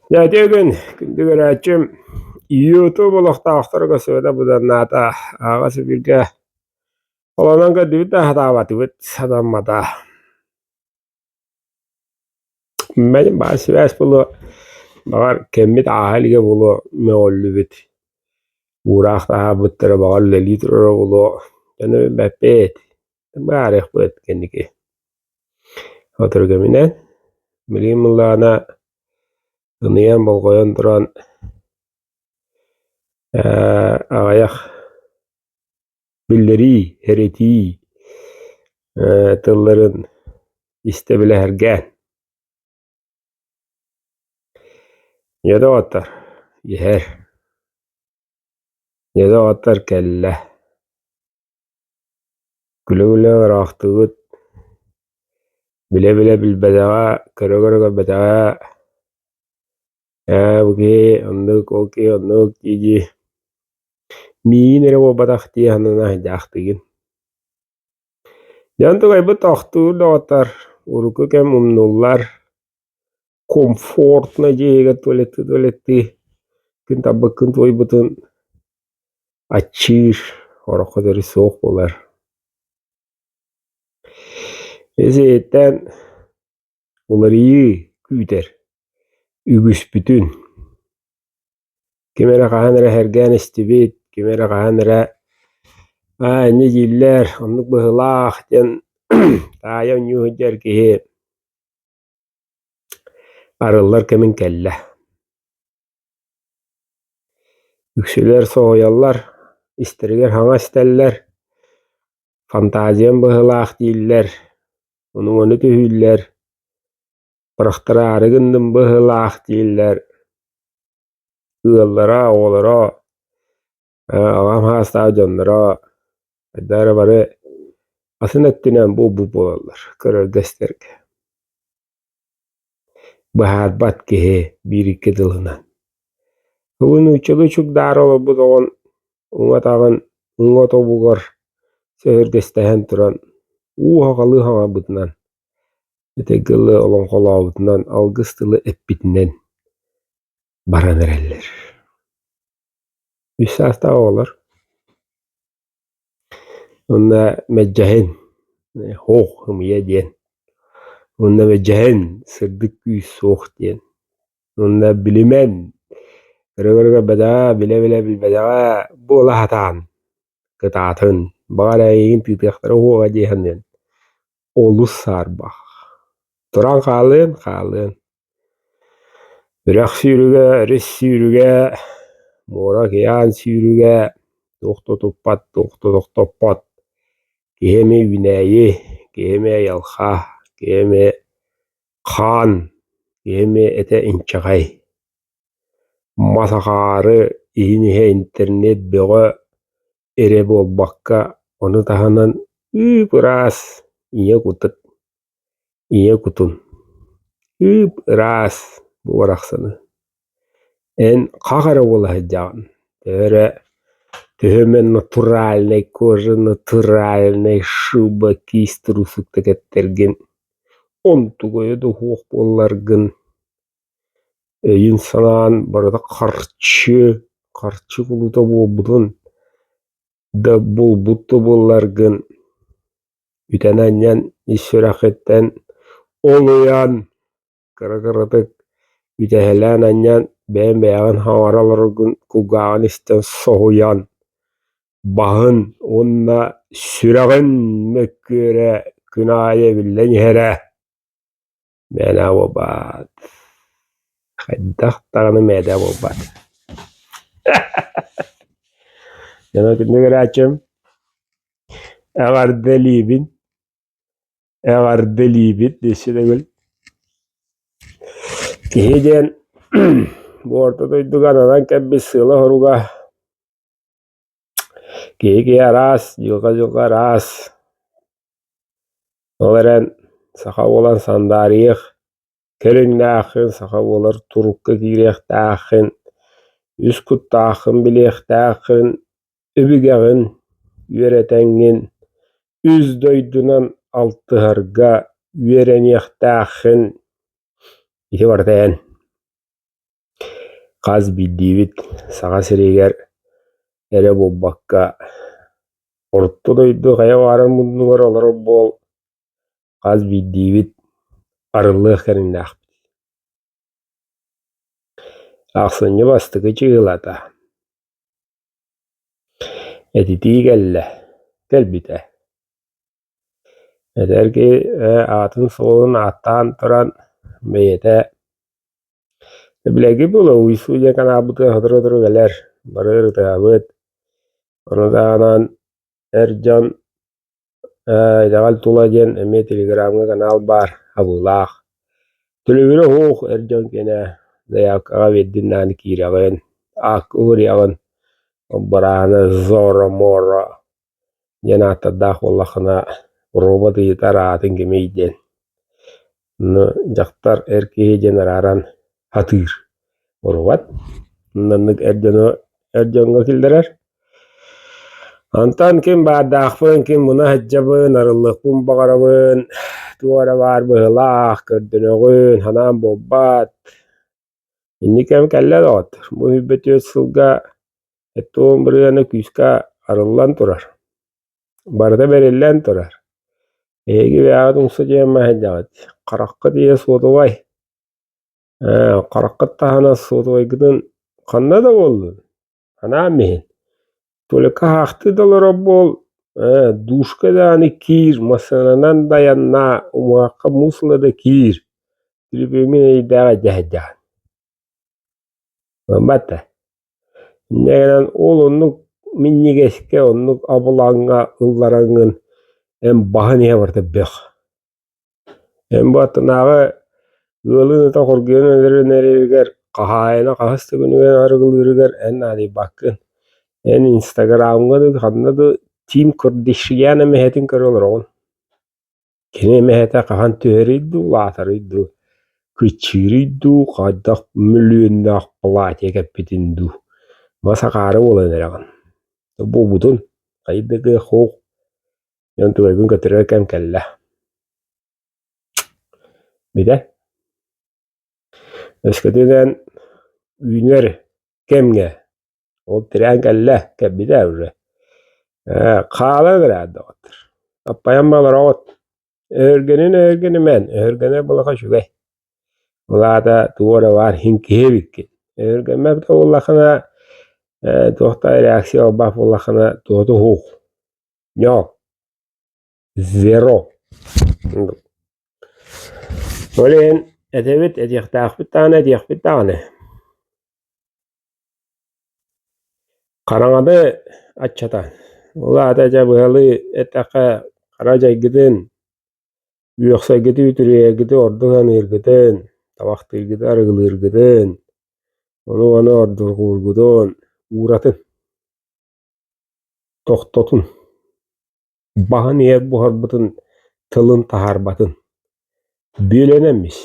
Ya gün gündügür açım YouTube taqtırga söyle budan nata ağası birge olananga dübüt da hata dübüt sadamada benim basi ves bulu bagar kemmit ahalige bulu meollu bit uğraq daha bıttırı bagar lelitrora bulu yani bepet barih bu kendiki otur gemine milim mullana ınıyan bolgoyan duran ağayak billeri hereti tılların istebile hergen يدا وتر يهر يدا وتر كله كلولا راختوت بلا بلا بالبداء كرغرغ بداء اوكي انك اوكي انك يجي مين رو بدختي هننا هجاختين جانتو غيب تختو دوتر وركو كم نولار كومفورت نجيغا تولتي كنت بكن توي بتن ачир ороходери соох болар эсеттен уларıyı küter ügüs bütün kemere kahanere hergen istibit kemere kahanere ne diller onluk bıhılaq den tayan yuhjar ki arılar kemin kelle üksüler soğuyallar isteriger hanga isterler fantaziyan bıhılaq diller onu tühüller bıraktara arıgındım bıhılaq diller ığıllara oğlara ağam hasta canlara dara bare asınettinden bu bolarlar kırı gösterge bahar bat kehe bir iki dılına bunu çok darılı bu zaman ona tağın ona tobugar sehir destehen turan hakalı hava bıtnan etegili olan kola bıtnan algıstılı epbitinden baran ereller üsasta olur ona meccahin hoğ hımıya diyen ona meccahin sırdık güç soğuk diyen ona bilimen kırıkırıka beda bile bilbeda bu lahatan kıtatın bana yiyin tütekleri hoğa diyen olus sarbak turan kalın bırak sürüge res sürüge morak yan sürüge dokto toppat keheme vinayi keheme yalha keheme kan keheme ete inçakay masakarı ihinihe internet beğe ere bol bakka onu tahanan biraz iye kutun ras bu varaksını en kakara ola hajjan tere tehemen naturalne koja naturalne şuba kisturusuk tekettergen ontu koydu hoq bollargın insanan barada karçı kuluta bolbudun da bolbuttu bollargın ütenenyen isfiraketten oluyan kırıkırıdık ütehelan anyan beğen havaralargın kugağın isten soğuyan bahın onna sürağın mökküre künaye billen here mena bobat haddaq tağını meda bobat yana günde açım eğer delibin desi de gül kihiden bu ortada duganadan kebbi sığla horuga kihi aras joka ras olaren saha olan sandariyek kelin dağın saha olar turukka girek dağın üskut dağın bilek dağın übügeğin yüretengin üz doydunan altı harga yürenek dağın iti vardayan Kaz bildiğibit sağa siriger ere bobbakka oruttu doydu kaya varan bundular olur bol kaz bildiğibit arıllığı kerindak. Aksıncı bastıkı çığılata. Etitiği gelle. Gelbite. Eder ki atın soğun attan turan beyete bilegi bula uysu yakan abıtı hıdır geler. Barır tabıt. Onu da anan Ercan Dagal tulajen eme telegramga kanal bar abulaq. Tülübüne hoq Ercan kene dayak ağa veddin nani kiragın. Ak uğriyagın. Barağına zora mora. Yanata daq wallahına robot yitar atın gemeyden. Jaktar erkeğe jeneraran hatır. Robot. Nanık Ercan'a kildirer. Antan kim badaqpın kim buna hajjabın arıllıqpın baqarabın. Tuara var bıhlaq kördünögün hanan bobbat. İnni kem kelle dağıtır. Bu hübbeti sılga ettuğun bir yana küska arıllan turar. Barda berillen turar. Egi ve adın sıcağıma hajjabat. Qarakqı diye soğudu vay. Qarakqı tahana soğudu vay gıdın qanna da oldu. Hanan mihin. Toleka haktı dolara bol. Duşka da hani kir. Masananan dayanna. Umuakka musla da kir. Tülübümin eydağa jahjahan. Batta. Negen ol onnuk minnigeske onnuk abulanga ıllarangın en bahaniye vardı bek. En batınağı ılını da korguyun öneriger. Kahayana kahastı günügen arıgılırıger. En adi bakın. En Instagram'ga da kanna da Kim Kardashian mehetin karolor on. Kene mehete kahan töheridu lataridu. Küçüridu qadak milyondak platiye kapitindu. Masa qarı olan eragan. Bu budun qaydaga xoq. Yantu aygun katira kam kalla. Bide. Eskatiden üner kemge. O tiran kalla kabida ure. Qala veradi otur. Apayam balar ot. Örgeni men. Örgene bulaqa şugay. Ulada tuora var hinkevik. Örgenme bita ullaqına tohta reaksiya baf ullaqına tohta hoq. Yok. Zero. Olen edebit ediyaqtaq bir tane. Qaranadı açatan. Ulada jabılı etaqa qarajay gidin. Yoksa gidi ütürüye gidi ordugan irgidin. Tabaqtı gidi arıgılı irgidin. Onu ordurgudun. Uğratın. Tohtotun. Bahaniye buharbatın. Tılın taharbatın. Büyülenemiş.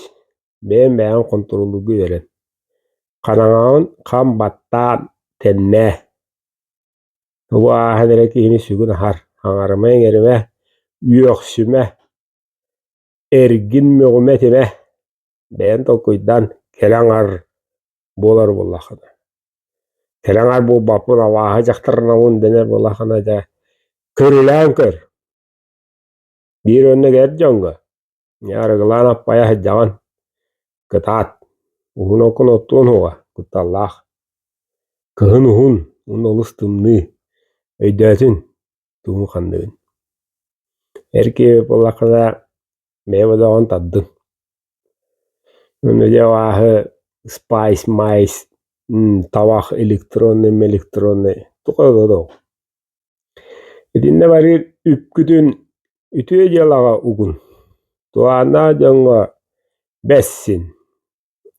Beğen kontrolü güveren. Kanağın kan battan tenne. Vaa hanereki hini sügün har. Hangarmayın erime. Yüksüme. Ergin müğmetime. Beğen tokuydan kelangar bolar bollaqına. Kelangar bu bapın avaha jaktarnavun dener bollaqına da. Körülen kör. Bir önüne gerjonga. Yargılan appaya hajjavan. Kıtat. Uhun okun ottuğun huğa. Kutallaq. Kıhın uhun. Un olus tımны. Öydötün. Tuğun kandığın. Erki bollaqına meyve dağın taddın. Onu jawahı spice mais. Tavaq elektronne. Tuqadı da. Edinne barir üpkütün ütüye jalağa ugun. Tuğanna jonga bessin.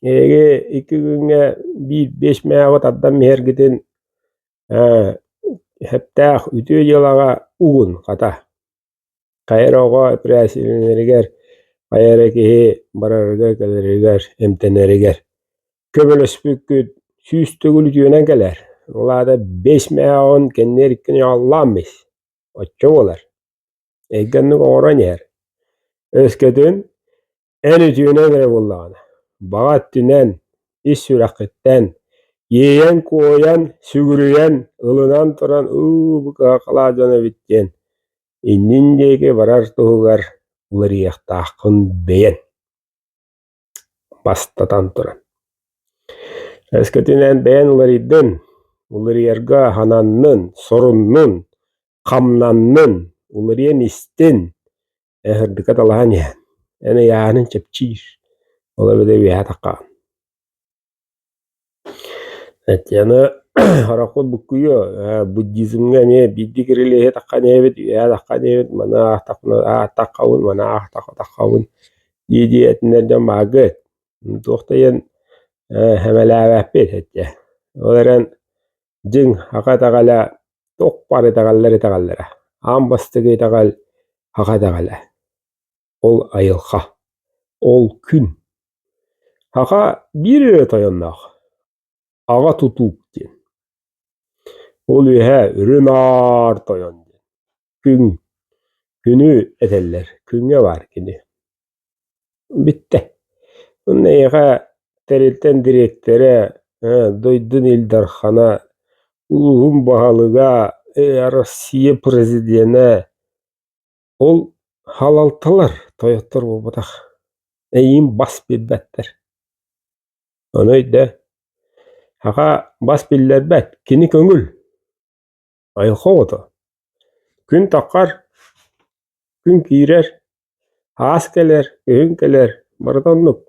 Ege 2 günge 5 megawatt addan meher gidin heptaq ütüye jalağa ugun qata. Qayroğa presileneriger qayrekehi bararıga kaleriger emteneriger. Köbölöspükküt süstөгül ütüyenen keler. Olada 5 megawatt kenner ikkini allamış. Oçça bolar. Egenni oran yer. Ösketün en ütüyene göre bollağına. Bağat tünen, iş sürakitten, Yeyen koyan, sügürüyen, ılınan turan bu kakala jana bitten. Innindeki barar tuğugar ulariyaqtaaqın beyen. Bastatan turan. Esketinen beyen ulariden, ulariyarga hanannın, sorunnun, kamnannın, ulariyen istin, ehirdikat alahan yan. Ene yahanın çepçir. Ola bede biha taqaan. Yani harakot bukuyo buddhizmga me biddi kirili taqan evet ya taqan evet mana taqawun mana taqawun yedi etnerden maget. Toxtayan hemelabet etse. Olaran jing haka tagala toqpare tagallara. Ambastıgı tagal haka tagala. Ol ayılqa. Ol gün. Haka bir toyonnaq. Ağa tutup den. Ol rınar toyon. Gün. Günü eteller. Günge var gini. Bitti. Bunneyiqa terilten direktere doydun ildarxana uluğun bahalıga Rossiya prezidene ol halaltalar toyottor bobataq. Eyin bas bilbetter. Onayda haqa bas billerbet kini köngül. Ayılqa oto. Gün taqqar, gün kirer, haas keler, gün keler, baratanlık.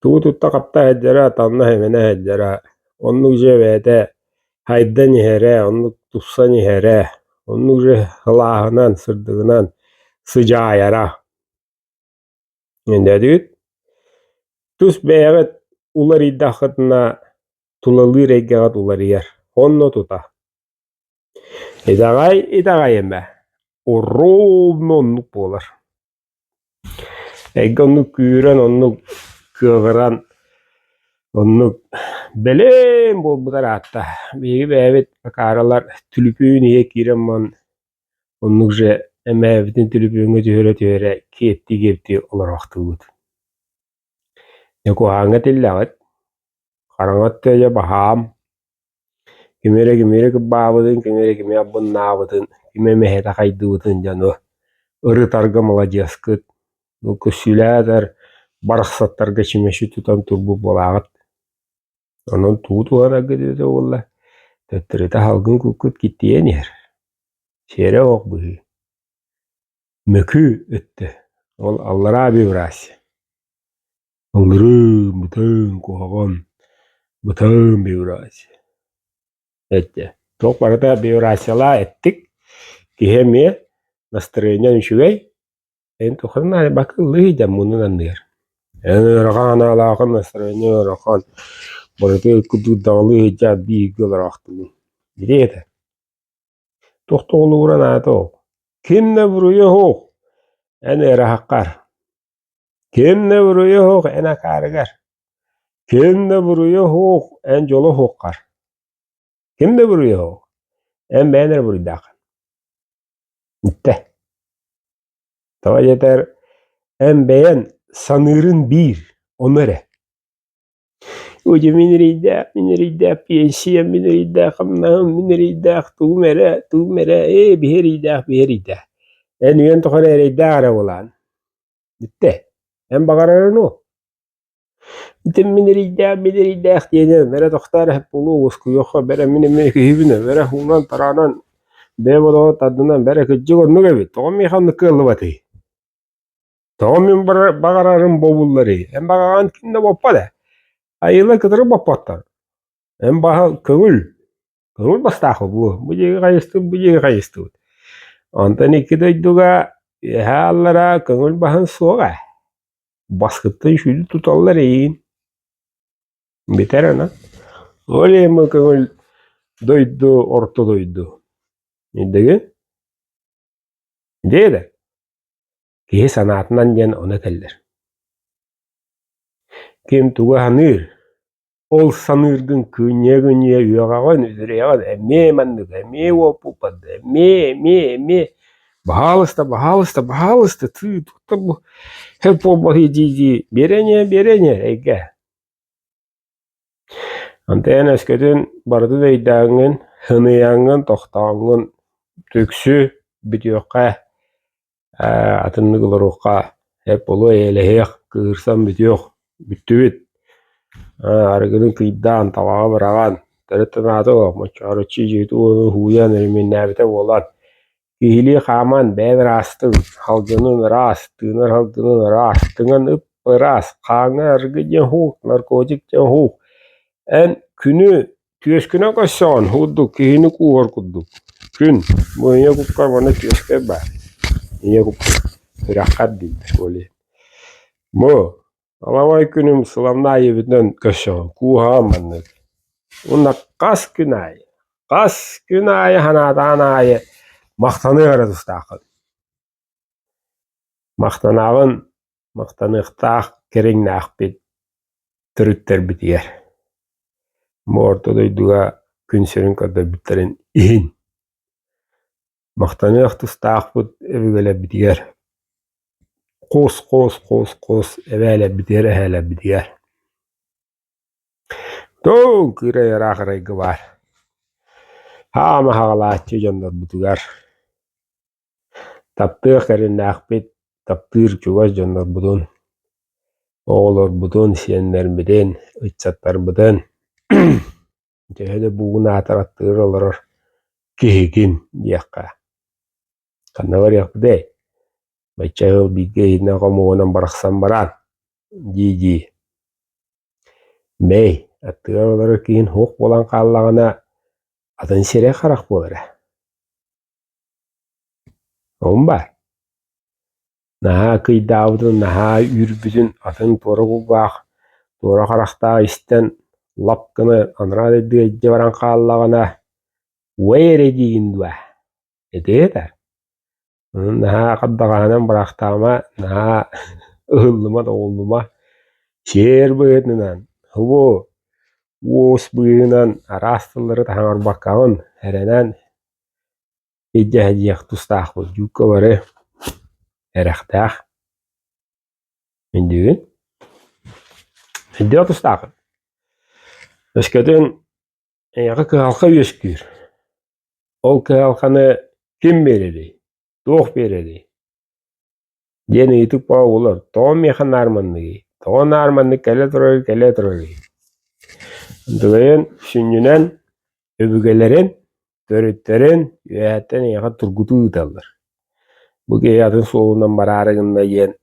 Tuğututta kapta hecera, tanna hemene hecera. Onluk jevete haydan yere, onluk tutsan yere. Onluk je hılahınan, sırdığınan sıcağı yara. Ende düt. Tus beğet ular iddaqıtına tulalı reggagat ular yer. Onno tuta. Edagay emme. O rovno onluk bolar. Egge onluk kүйren, onluk kığıran, onluk belem bolbular hatta. Begi beğet bakaralar tülüpüğün iye kiremman. Onluk je emmevitin tülüpüğüne tühere ketti olar vaqtı bud. Neko hangat illagat. Karangat teja baham. Kimere kebabudun, kimere abun nabudun, kime meheta kaydudun jano. Irı targamala jaskıt. Nuku sülader baraqsattarga çimeşi tutan turbu bolağıt. Onun tuğutuğan agıdı da ola. Töttürete halgın kukut gittiyen yer. Şere oq buhi. Mökü öttü. Ol allara bir vrasi. Alları bıtın koğan. Bıtın bir vrasi. Ette. Çok barada bir vrasiyala ettik. Kihemiye настроение şüvey. En toxarına bakın lıyıcam bunun anlayır. En rakan alaqın настроение rakan. Barada kudu dağlı hecad bir göl raktı. Bileydi. Toxtoğlu vuran adı o. Kimne vuruyor o? En erahakkar. Kimne vuruyor o? En akargar. Kimne vuruyor o? En jolu hokkar. Kimne vuruyor o? En beğenir vuruyor. Bitti. Tava yeter. En beğen sanırın bir. Onere. Oje minirida piensia minirida kamnahum minirida tumere biherida. En üyen toxan erida ara olan. Bitti. En bakararın o. Bitti minirida diyene mere toxtar hep ulu usku yoksa bere mine kihibine bere hunan taranan bebodo tadından bere kıcık onu gibi. Toğum mihan kıllı batı. Toğum min bakararın bobulları. En bakaran kimde boppada. Ayıla kıtırı bopattar. En baha köngül. Köngül bastaqı bu. Bu jegi kayıstı. Ondan iki doyduga hallara köngül bahan soğa. Baskıttın şuydu tutallar eyin. Biter ana. Öyle mi köngül doydu, orta doydu. Nidegi? Nidegi? Kihe sanatından jen ona keller. Kim tuga hanır. Ol sanırgın künye uyağağın üzereyağın emme mandık emme opupad emme bahalısta tı bu hep o bahi cici berenya ege Antayın eskeden bardı deydağın, hınıyanın, tohtağın töksü bitiyoqa, atınны kılıroqa, hep olu eylehek, kığırsan bitiyoq, bittübit. Arıgının kıydağın, tabağa bırağan, tırıttın adı o, maçarıçı jeytu onu huyan erimin olan. Kihili qaman bäder astın, halgının ras, tığınar halgının ras, tığın ıp ras, qaňa argıjen huk, narkotik jen huk. En günü tüyesküne koşsan, hudduk, kihini kuvar kudduk. Gün, boyunca kukkar bana tüyeske bar. Niye kukkar? Kırakat değil, öyle. Bu, alamay günüm sılamna yebinden koşsan, kuha manlık. Onda kas günay, kas günay hanadan ayı. Maqtanıqara tustaqın. Maqtanağın, maqtanıqtaq kereŋnaq bit, türütter bitiyer. Morto doyduga künsürün kada bitirin ihin. Maqtanıq tustaq bit, evigele bitiyer. Qos, evele bitiyer, ehele bitiyer. Toğ kıra yaraq raygı var. Hama haqalaatçı jandar bitigar. Taptıq kereŋnaq bit, taptır çugas jandar budun. Oğulor budun, siyenler bidin, ıçsattar budun. Tehede buğun atarattığı olarak kihigin diyekka. Kanna var yak dey. Baçağıl bilge hidna qamuğunan baraksan baran. Ji. Mey, attığı olarak kihin huk bolan qallağına adın sire qarak bolara. On bar. Naha kıydağıdın, naha ürbüdün atın tora kubaq. Tora qarakta isten lapkını anra dediği ece baran qallağına weyre diyin dua. Eder. Naha qaddağanan bıraktama, naha ıhıllıma da oğluma şer bıgıdından, hubu uos bıgıdından arastılları tahangar bakağın herenen ece haciyek tustağ bu. Yukka barı erektağ. Mendüğün. Hiddiğe tustağın. Eskeden yağı kıhalka üyeskür. Ol kıhalkanı kim beredi? Doğ beredi. Yeni itik bağı olur. Doğum yakın armanlığı. Doğum armanlığı kele durur. Döğün sünnünen öbügelerin, törütlerin, üyetten yağı turgutu ıtalır. Bu geyatın soğundan bararığında yen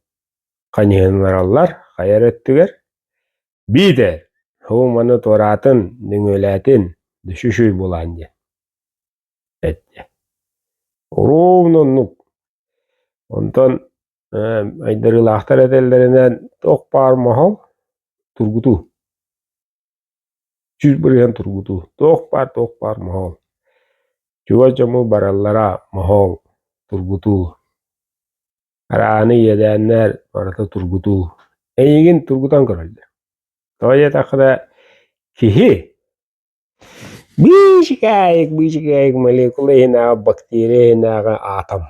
kanyanlar allar, kayar ettiler. Bir de humanı toratın, nüngöletin, düşüşüy bulan yen. Ette. Orumnunluk. Ondan aydarılahtar edellerinden tok mahal turgutu. Cüz bırıyan turgutu. Tok par mahal. Çuvacamı barallara mahal turgutu. Araanı yedenler barata turgutu. Eygin turgutan kırıldı. Toya takıda kihi. Bişikayık molekula hina bakteri hina atom.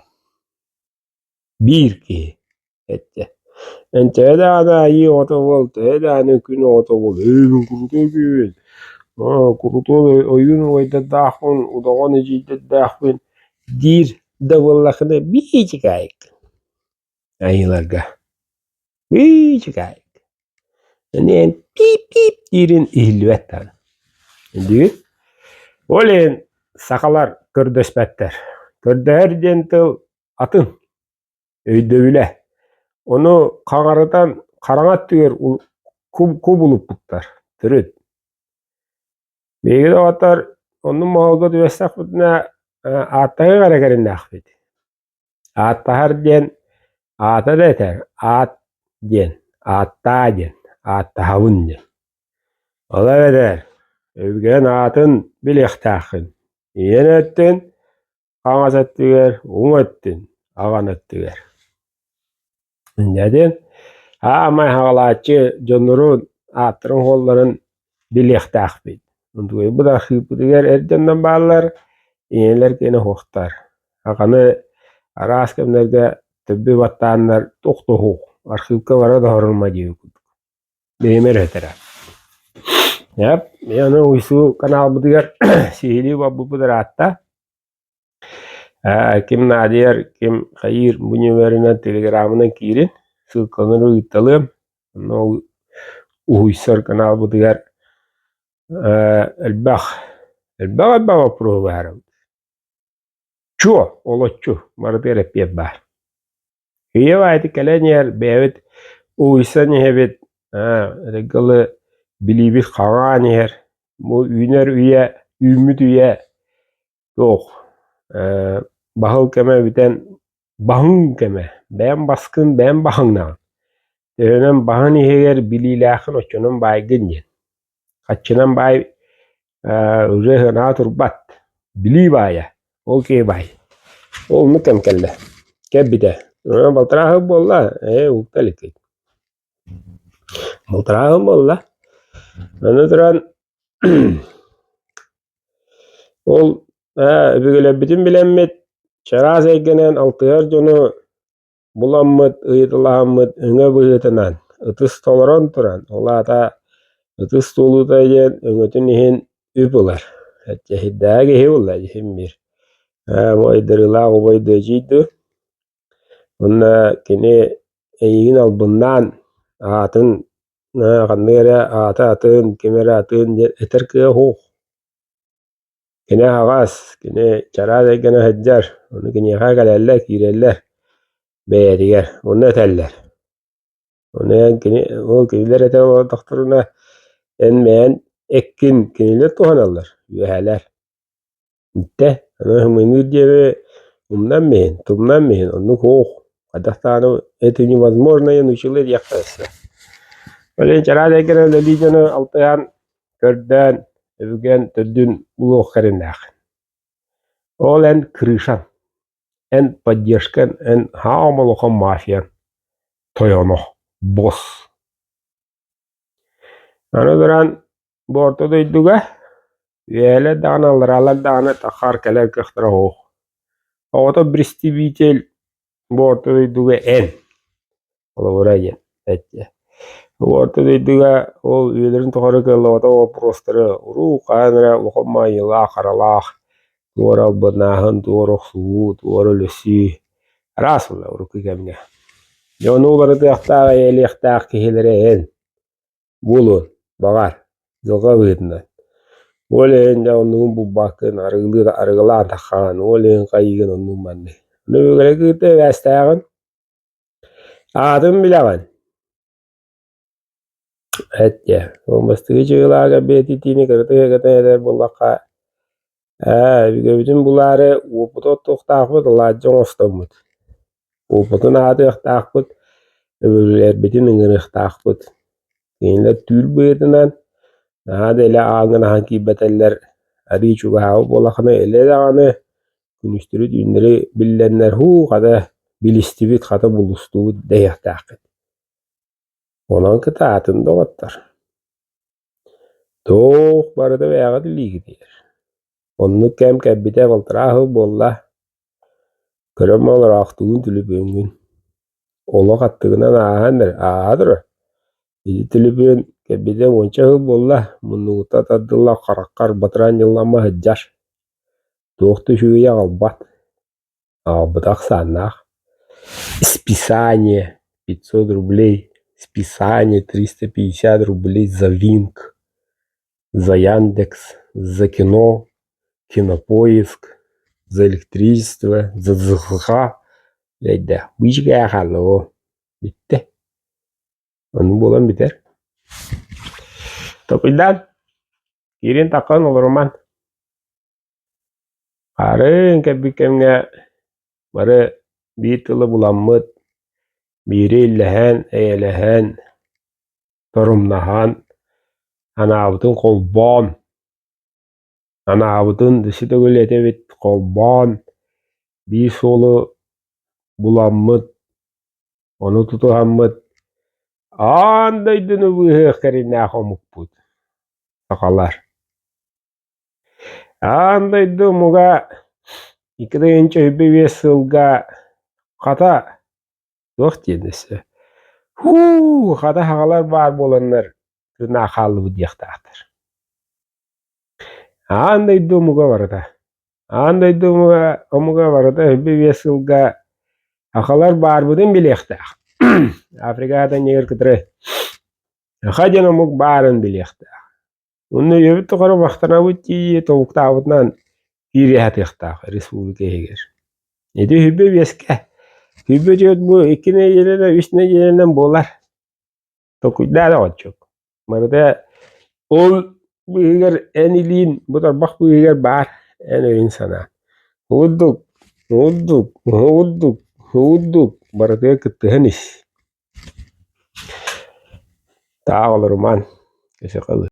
Bir kihi. Ette. Entede ana iyi otobol, tede ana gün otobol. Eygin kurutu gibi. Kurutu oyun oyda dağın, udağın ecide dağın. Dir davallakını bişikayık. Ayılarga. Bişikayık. Yani pip dirin ihilvet tanı. Şimdi olen sakalar kördöspetler. Kördöher jentil atın. Öyde bile. Onu kaŋarıdan karaŋat tüger kub ulup buktar. Türüt. Begide otar onun mahalga düvestak bütüne attağı garekerinde akbeti. Attahar jen ata da eter. At jen. Atta jen. Attahavun jen. Ola eder. Övgen atın bilektaxın. Iyen öttün, kaŋas öttüger, uň öttün, agan öttüger. Näden? Amay hagalaçy jonurun atyrın hollaryn bilektaxbit. Onduy bu da hypdiger erjendan ballar, iýenler kene hoktar. Agany araskemlerge tebbi battanlar toktohuk. Arxivka bara da horulma diýip. Beýmer etera. Yap, yani uysu kanal budigar sihili babu budratta. Kim Nadir, kim Hayır bunyu verine telegramına kirin. Sılkanır ıtalım. No uysar kanal budigar البخ البخ provar. Çu, ola çu. Marıdır hep yapar. Hiye vayti kalen yer bevet uysan hebet regalı bilibi xaran yer. Bu üner üye, ümit üye yok. Bahıl keme biten bahın keme. Ben baskın ben bahınna. Dönem bahın iheger bililahın oçunun baygın yen. Kaçınan bay rehna turbat. Bili baya. Okey bay. Ol mu kem kelle. Kebide. Baltırahı bolla. Uktalik. Baltırahı bolla. Anıdıran ol öbügüle bütün bilenmet çaraz eggenen altıgar jonu bulanmıt, ıyıtılahamıt, öňe bıhıtınan, ıtыс tolaran turan, olata ıtыс toluda yen öňötün ihin üp ular. Etçe hiddäge gehi ular, jihim bir. Moydırıla obaydı jiydu. Onda kini eýigin albyndan atın gannere ata atın, kemere atın eter kıya hoq. Kine agas, kine çaraz eggene hejjar, onu kine hagalerler, kireller, beyediger, onu eteller. Onu kine o kiniler eter o doktoruna enmeyen ekkin kiniler tuhanallar, yüheler. Inte, ana hımını diye umdan mehin, tumdan mehin, onu hoq. Kadastanu это невозможно, я научилась яхтаться. Öyle çaraz eggene lelijаны altayan, körden, öbügen tördün buluq kerinnak. Ol en krышан, en поддержкан, en haamoluqan mafiyan, toyono, bos. Anu duran borto doyduga, üele dağına aldıralar dağına taqqar keler kıxtıra hoq. Oğota bristivitel borto doyduga en. Ola buraya etse. Borto doyduga ol üyelerin toqarı kıllawata o prostırı uru qanıra uqamma yıla qaralaq. Tuor albanahan, tuor oqsuğu, tuor ölüsü. Rasılla uruku kemge. Yonu uları tığtağa eli ıqtağa kihilere en. Bulun, bağar, yılga bıydından. Oleğin ya onun bu bakın arıgılan taqqan, oleğin qayygın onun manni. Onu böyle kıhtı vestağın. Adın bileğin. Etje, olmastığı çığılağa betitini kırtı eder bullaqa. Bütün buları uputu tuqtaqbıt, lacın ostamıt. Uputun adı ıqtaqbıt, öbürler bütün ıngın ıqtaqbıt. Keyinler tül bıyıtınan, adı ele ağın hanki beteller arı çugağı bolaqını ele dağını günüstürü dünleri billenler hu qada bilistibit qada bulustuğu deyaqtaqbıt. Olan kıta atın doğattar. Doğ barıda veyağı dili gidiyor. Onu kem kebbite baltırahı bolla. Körem olur aqtuğun tülüp öngün. Ola qattığından ağandır, ağadır. Idi tülüpün kebbite onçahı bolla. Munuğuta tadılla qaraqqar batıran yıllama hıccar. Doğtu şuya albat. Albıdaq sannaq. Списание 500 рублей. Списание 350 рублей за Винк. За Яндекс. За кино. Кинопоиск. За электричество. За ЗХХ. Leyde. Bu iş gaya kallı o. Bitti. Onun bulan biter. Topildan. Kirin takkan olurman. Karın kebikemne. Barı bir tılı bulanmıt. Biri illehen, eylehen. Torumnahan. Ana avutun kolbon. Ana avutun dışı da gülete bit kolbon. Bir solu bulanmıt. Onu tutuhanmıt. Andaydını bıhı kerinna homukput. Takalar. Andaydı muga ikidinci hübbi sılga kata yok diyendisi. Kata haqalar var bolanlar tırna qallı bu diyaqtaqtır. Андай думуга барыта. Андай думуга омуга барыта hübbe vesılga akalar barbudun bilekta. Afrika'da neger kıtırı. Hajan omuk barın bilekta. Onu yöbüt tukarı vaxtana buti tavukta avutnan iri hatıqta Respublika heger. Edi hübbe veske. Hübbe diyor bu ikine yerine üstüne yerine bolar. Tokuyda da olacak. Marada ol bu heger en iliğin bu da bak bu heger bar en insana. Huduk, huduk. Marada kıtıhanis. Tağılır man. Keşke